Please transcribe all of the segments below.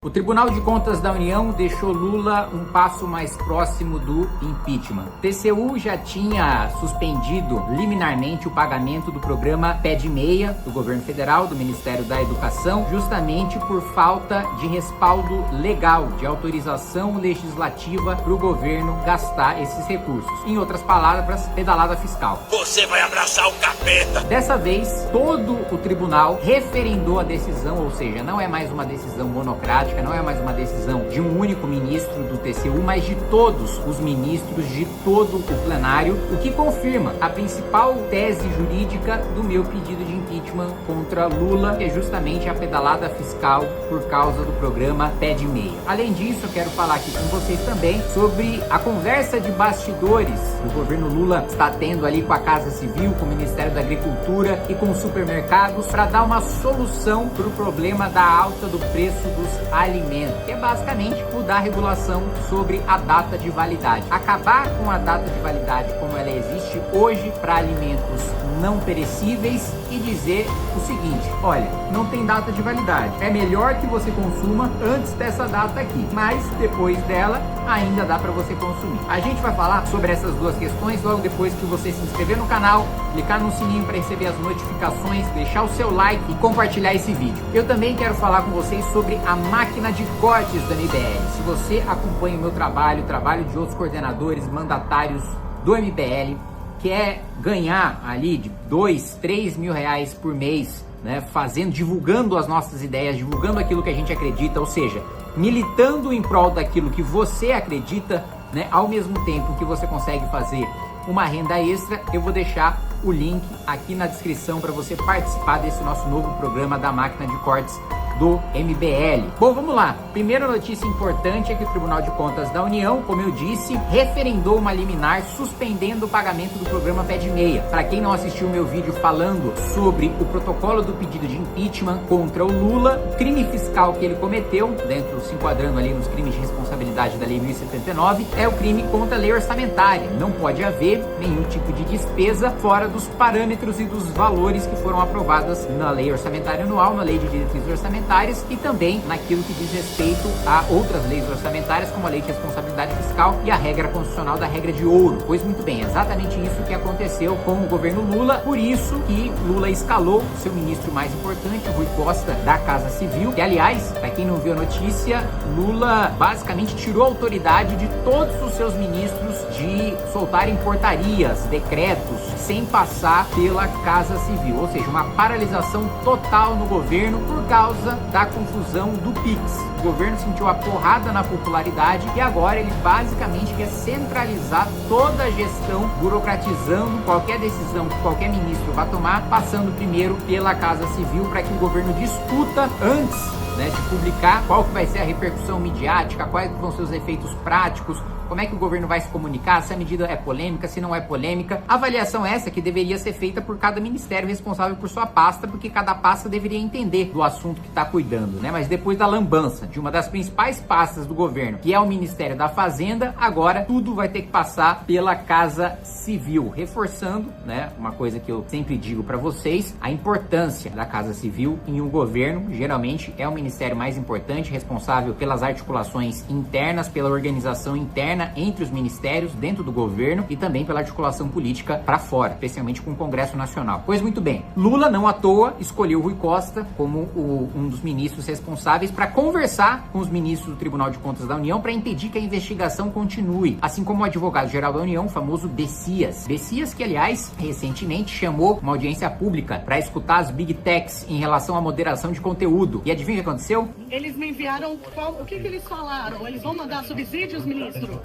O Tribunal de Contas da União deixou Lula um passo mais próximo do impeachment. O TCU já tinha suspendido liminarmente o pagamento do programa Pé de Meia do governo federal, do Ministério da Educação, justamente por falta de respaldo legal, de autorização legislativa para o governo gastar esses recursos. Em outras palavras, pedalada fiscal. Você vai abraçar o capeta! Dessa vez, todo o tribunal referendou a decisão, ou seja, não é mais uma decisão monocrática, não é mais uma decisão de um único ministro do TCU, mas de todos os ministros, de todo o plenário, o que confirma a principal tese jurídica do meu pedido de impeachment contra Lula, que é justamente a pedalada fiscal por causa do programa Pé de Meia. Além disso, eu quero falar aqui com vocês também sobre a conversa de bastidores que o governo Lula está tendo ali com a Casa Civil, com o Ministério da Agricultura e com os supermercados para dar uma solução para o problema da alta do preço dos alimentos, que é basicamente mudar a regulação sobre a data de validade. Acabar com a data de validade como ela existe hoje para alimentos não perecíveis e dizer o seguinte: olha, não tem data de validade. É melhor que você consuma antes dessa data aqui, mas depois dela ainda dá para você consumir. A gente vai falar sobre essas duas questões logo depois que você se inscrever no canal, clicar no sininho para receber as notificações, deixar o seu like e compartilhar esse vídeo. Eu também quero falar com vocês sobre a máquina de cortes da MBL. Se você acompanha o meu trabalho, o trabalho de outros coordenadores, mandatários do MBL, quer ganhar ali de 2, 3 mil reais por mês, né, divulgando as nossas ideias, divulgando aquilo que a gente acredita, ou seja, militando em prol daquilo que você acredita, né, ao mesmo tempo que você consegue fazer uma renda extra, eu vou deixar o link aqui na descrição para você participar desse nosso novo programa da máquina de cortes do MBL. Bom, vamos lá. Primeira notícia importante é que o Tribunal de Contas da União, como eu disse, referendou uma liminar suspendendo o pagamento do programa Pé de Meia. Para quem não assistiu o meu vídeo falando sobre o protocolo do pedido de impeachment contra o Lula, o crime fiscal que ele cometeu, se enquadrando ali nos crimes de responsabilidade da Lei 1079, é o crime contra a lei orçamentária. Não pode haver nenhum tipo de despesa fora dos parâmetros e dos valores que foram aprovados na Lei Orçamentária Anual, na Lei de Diretrizes Orçamentárias e também naquilo que diz respeito a outras leis orçamentárias, como a Lei de Responsabilidade Fiscal e a regra constitucional da regra de ouro. Pois muito bem, exatamente isso que aconteceu com o governo Lula, por isso que Lula escalou o seu ministro mais importante, Rui Costa, da Casa Civil, que aliás, para quem não viu a notícia, Lula basicamente tirou a autoridade de todos os seus ministros de soltarem portarias, decretos, sem passar pela Casa Civil, ou seja, uma paralisação total no governo por causa da confusão do PIX. O governo sentiu a porrada na popularidade e agora ele basicamente quer centralizar toda a gestão, burocratizando qualquer decisão que qualquer ministro vá tomar, passando primeiro pela Casa Civil para que o governo discuta antes, de publicar qual que vai ser a repercussão midiática, quais vão ser os efeitos práticos, como é que o governo vai se comunicar, se a medida é polêmica, se não é polêmica. Avaliação essa que deveria ser feita por cada ministério responsável por sua pasta, porque cada pasta deveria entender do assunto que está cuidando, né? Mas depois da lambança de uma das principais pastas do governo, que é o Ministério da Fazenda, agora tudo vai ter que passar pela Casa Civil, reforçando, uma coisa que eu sempre digo para vocês, a importância da Casa Civil em um governo. Geralmente é o ministério mais importante, responsável pelas articulações internas, pela organização interna entre os ministérios dentro do governo e também pela articulação política para fora, especialmente com o Congresso Nacional. Pois muito bem, Lula não à toa escolheu Rui Costa como um dos ministros responsáveis para conversar com os ministros do Tribunal de Contas da União para impedir que a investigação continue, assim como o advogado-geral da União, o famoso Bessias, que aliás recentemente chamou uma audiência pública para escutar as Big Techs em relação à moderação de conteúdo. E adivinha o que aconteceu? Eles me enviaram o que eles falaram? Eles vão mandar subsídios, ministro?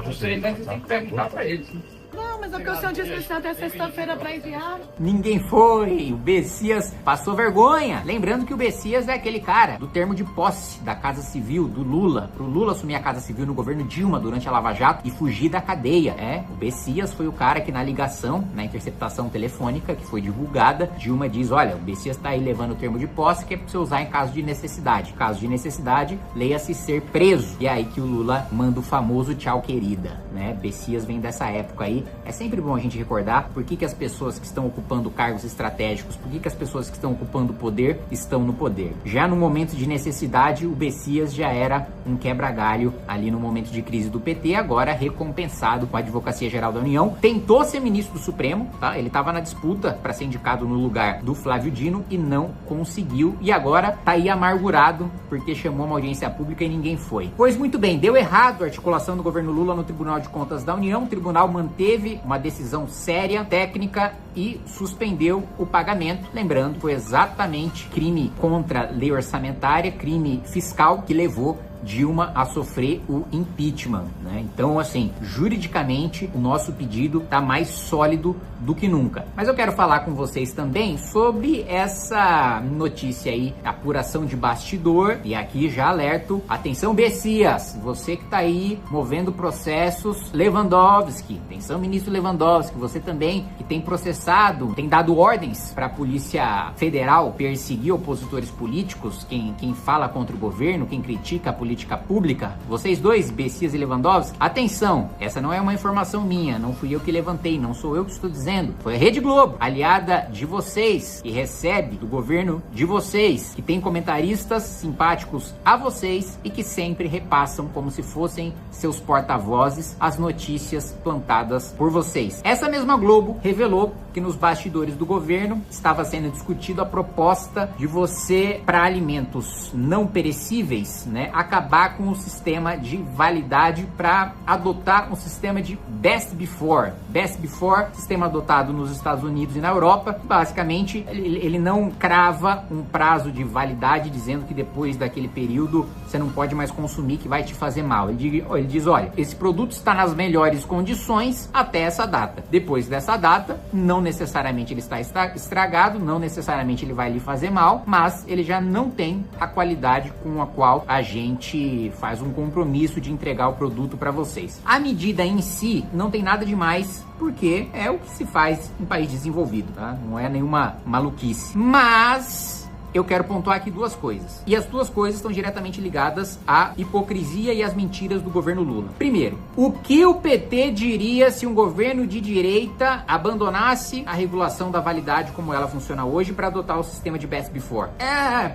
Não sei, né? Você tem que perguntar pra eles. Não, mas é porque o senhor disse que eles têm até sexta-feira para enviar. Ninguém foi. O Bessias passou vergonha. Lembrando que o Bessias é aquele cara do termo de posse da Casa Civil, do Lula. Pro Lula assumir a Casa Civil no governo Dilma durante a Lava Jato e fugir da cadeia. O Bessias foi o cara que na ligação, na interceptação telefônica que foi divulgada, Dilma diz: olha, o Bessias tá aí levando o termo de posse que é pra você usar em caso de necessidade. Caso de necessidade, leia-se ser preso. E é aí que o Lula manda o famoso tchau, querida, Bessias vem dessa época aí. É sempre bom a gente recordar por que as pessoas que estão ocupando cargos estratégicos, por que as pessoas que estão ocupando poder estão no poder. Já no momento de necessidade, o Bessias já era um quebra-galho ali no momento de crise do PT, agora recompensado com a Advocacia Geral da União. Tentou ser ministro do Supremo, tá? Ele estava na disputa para ser indicado no lugar do Flávio Dino e não conseguiu. E agora tá aí amargurado porque chamou uma audiência pública e ninguém foi. Pois muito bem, deu errado a articulação do governo Lula no Tribunal de Contas da União. O tribunal manteve uma decisão séria, técnica e suspendeu o pagamento. Lembrando, foi exatamente crime contra a lei orçamentária, crime fiscal que levou Dilma a sofrer o impeachment, né? Então, assim, juridicamente, o nosso pedido tá mais sólido do que nunca. Mas eu quero falar com vocês também sobre essa notícia aí, apuração de bastidor, e aqui já alerto, atenção Bessias, você que tá aí movendo processos, Lewandowski, atenção ministro Lewandowski, você também que tem processado, tem dado ordens para a Polícia Federal perseguir opositores políticos, quem fala contra o governo, quem critica a política pública, vocês dois, Bessias e Lewandowski, atenção, essa não é uma informação minha, não fui eu que levantei, não sou eu que estou dizendo, foi a Rede Globo, aliada de vocês, que recebe do governo de vocês, que tem comentaristas simpáticos a vocês e que sempre repassam como se fossem seus porta-vozes as notícias plantadas por vocês. Essa mesma Globo revelou que nos bastidores do governo estava sendo discutido a proposta de você, para alimentos não perecíveis, né, acabar com o sistema de validade para adotar um sistema de Best Before. Best Before, sistema adotado nos Estados Unidos e na Europa. Basicamente, ele não crava um prazo de validade dizendo que depois daquele período você não pode mais consumir, que vai te fazer mal. Ele diz, olha, esse produto está nas melhores condições até essa data. Depois dessa data, não necessariamente ele está estragado, não necessariamente ele vai lhe fazer mal, mas ele já não tem a qualidade com a qual a gente faz um compromisso de entregar o produto para vocês. A medida em si não tem nada demais, porque é o que se faz em país desenvolvido, tá? Não é nenhuma maluquice. Mas eu quero pontuar aqui duas coisas. E as duas coisas estão diretamente ligadas à hipocrisia e às mentiras do governo Lula. Primeiro, o que o PT diria se um governo de direita abandonasse a regulação da validade como ela funciona hoje para adotar o sistema de Best Before?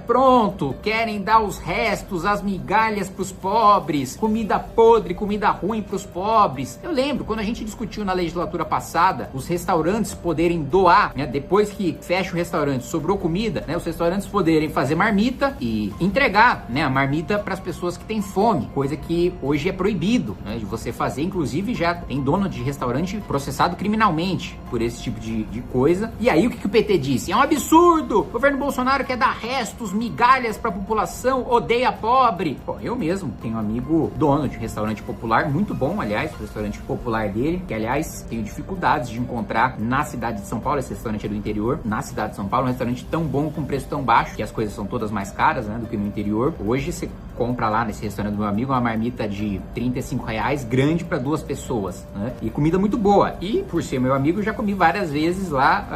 Pronto, querem dar os restos, as migalhas pros pobres, comida podre, comida ruim pros pobres. Eu lembro, quando a gente discutiu na legislatura passada, os restaurantes poderem doar, né, depois que fecha o restaurante, sobrou comida, né, os restaurantes poderem fazer marmita e entregar, né, a marmita para as pessoas que têm fome, coisa que hoje é proibido, né, de você fazer. Inclusive já tem dono de restaurante processado criminalmente por esse tipo de coisa. E aí o que o PT disse? É um absurdo! O governo Bolsonaro quer dar restos, migalhas para a população, odeia pobre. Pô, eu mesmo tenho um amigo dono de restaurante popular, muito bom, aliás, o restaurante popular dele, que aliás tenho dificuldades de encontrar na cidade de São Paulo. Esse restaurante é do interior, na cidade de São Paulo, um restaurante tão bom, com preço tão baixo, que as coisas são todas mais caras, né, do que no interior. Hoje você compra lá nesse restaurante do meu amigo uma marmita de R$35, grande para 2 pessoas, né, e comida muito boa. E por ser meu amigo, já comi várias vezes lá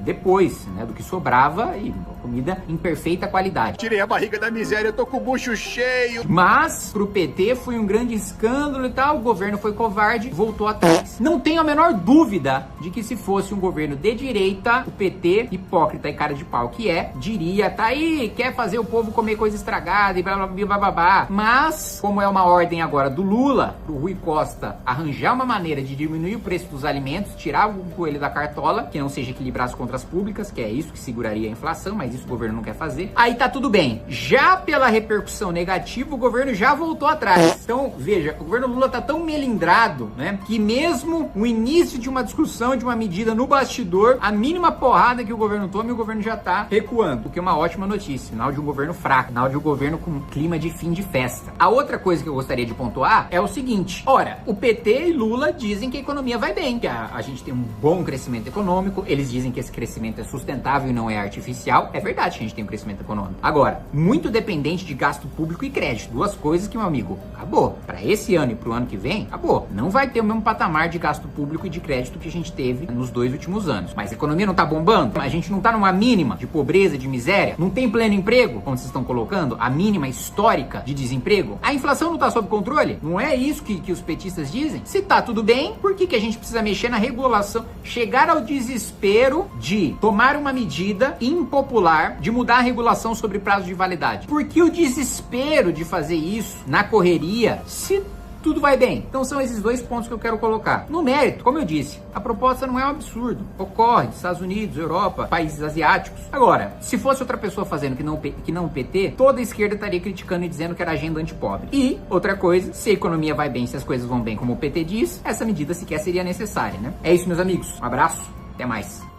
depois, né, do que sobrava, e comida em perfeita qualidade. Tirei a barriga da miséria, eu tô com o bucho cheio. Mas pro PT foi um grande escândalo e tal, o governo foi covarde, voltou atrás. Não tenho a menor dúvida de que se fosse um governo de direita, o PT, hipócrita e cara de pau que é, diria, tá aí, quer fazer o povo comer coisa estragada e blá blá blá blá blá. Mas, como é uma ordem agora do Lula, pro Rui Costa arranjar uma maneira de diminuir o preço dos alimentos, tirar o coelho da cartola, que não seja equilibrar as contas públicas, que é isso que seguraria a inflação, mas isso o governo não quer fazer, aí tá tudo bem. Já pela repercussão negativa, o governo já voltou atrás. Então, veja, o governo Lula tá tão melindrado, né, que mesmo o início de uma discussão, de uma medida no bastidor, a mínima porrada que o governo toma, o governo já tá recuando, o que é uma ótima notícia, sinal de um governo fraco, sinal de um governo com clima de fim de festa. A outra coisa que eu gostaria de pontuar é o seguinte, ora, o PT e Lula dizem que a economia vai bem, que a gente tem um bom crescimento econômico, eles dizem que esse crescimento é sustentável e não é artificial. É verdade que a gente tem um crescimento econômico. Agora, muito dependente de gasto público e crédito, duas coisas que, meu amigo, acabou. Para esse ano e pro ano que vem, acabou. Não vai ter o mesmo patamar de gasto público e de crédito que a gente teve nos 2 últimos anos. Mas a economia não tá bombando? A gente não tá numa mínima de pobreza, de miséria? miséria? Não tem pleno emprego, como vocês estão colocando? A mínima histórica de desemprego? A inflação não tá sob controle? Não é isso que os petistas dizem? Se tá tudo bem, por que a gente precisa mexer na regulação? Chegar ao desespero de tomar uma medida impopular de mudar a regulação sobre prazo de validade. Por que o desespero de fazer isso na correria, se tudo vai bem? Então são esses dois pontos que eu quero colocar. No mérito, como eu disse, a proposta não é um absurdo. Ocorre, Estados Unidos, Europa, países asiáticos. Agora, se fosse outra pessoa fazendo que não o PT, toda a esquerda estaria criticando e dizendo que era agenda antipobre. E, outra coisa, se a economia vai bem, se as coisas vão bem como o PT diz, essa medida sequer seria necessária, né? É isso, meus amigos. Um abraço, até mais.